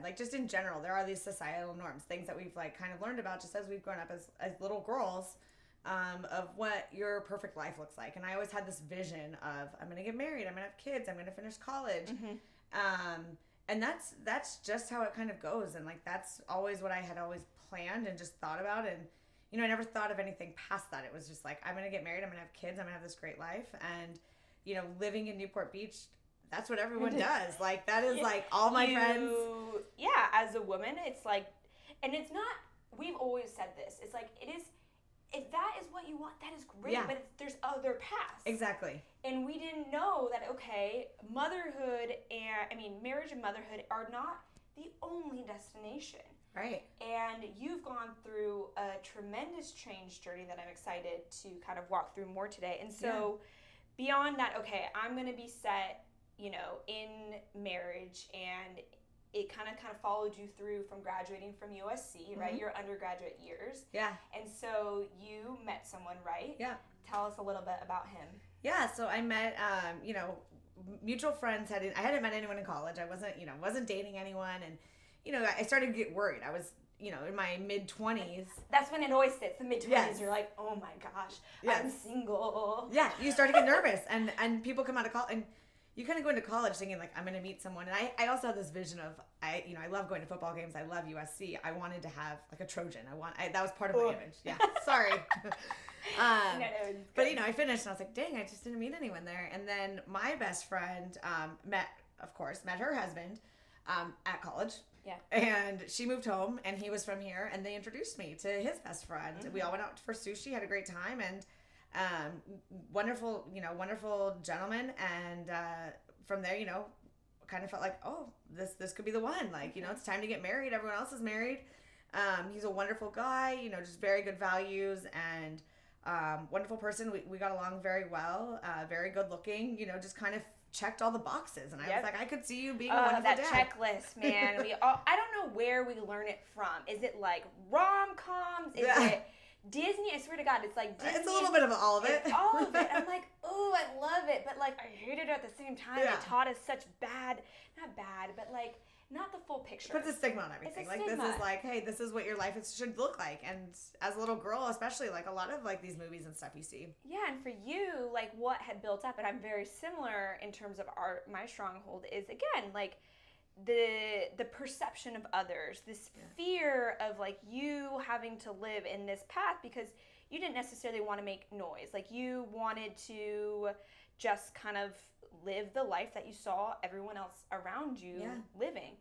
like just in general, there are these societal norms, things that we've like kind of learned about just as we've grown up as little girls, of what your perfect life looks like. And I always had this vision of, I'm going to get married, I'm going to have kids, I'm going to finish college. And that's just how it kind of goes. And like, that's always what I had always planned and just thought about. And, you know, I never thought of anything past that. It was just like, I'm going to get married, I'm going to have kids, I'm going to have this great life. And, you know, living in Newport Beach, that's what everyone does. Like, that is like all my friends. Yeah, as a woman, it's like, and it's not, we've always said this, it's like, it is, if that is what you want, that is great, but there's other paths. Exactly. And we didn't know that, okay, motherhood marriage and motherhood are not the only destination. Right. And you've gone through a tremendous change journey that I'm excited to kind of walk through more today. And so beyond that, okay, I'm going to be set, you know, in marriage, and it kind of followed you through from graduating from USC, right? Your undergraduate years. Yeah. And so you met someone, right? Yeah. Tell us a little bit about him. Yeah, so I met, you know, mutual friends. I hadn't met anyone in college. I wasn't dating anyone. And, you know, I started to get worried. I was, you know, in my mid-20s. That's when it always hits, the mid-20s. Yes. You're like, oh my gosh, Yes. I'm single. Yeah, you start to get nervous. And people come out of college, and you kind of go into college thinking, like, I'm going to meet someone. And I also had this vision of, I love going to football games. I love USC. I wanted to have, like, a Trojan. That was part of my image. Yeah, sorry. But, you know, I finished, and I was like, dang, I just didn't meet anyone there. And then my best friend met her husband at college. Yeah. And she moved home, and he was from here, and they introduced me to his best friend. We all went out for sushi, had a great time, and wonderful gentleman. And from there, you know, kind of felt like, oh, this could be the one. Like, you know, it's time to get married. Everyone else is married. He's a wonderful guy, you know, just very good values, and wonderful person. We got along very well, very good looking, you know, just kind of checked all the boxes. And I was like, I could see you being a wonderful that dad. checklist, man. I don't know where we learn it from. Is it like rom-coms? Is it Disney? I swear to God, it's like Disney. It's a little bit of all of it. It's all of it. I'm like, oh, I love it. But like, I hate it at the same time. It taught us such not bad, but like, not the full picture. Puts a stigma on everything. Like, this is like, hey, this is what your life should look like. And as a little girl, especially, like, a lot of, like, these movies and stuff you see. Yeah, and for you, like, what had built up, and I'm very similar in terms of my stronghold is, again, like, the perception of others, this fear of, like, you having to live in this path because you didn't necessarily want to make noise. Like, you wanted to just kind of live the life that you saw everyone else around you living.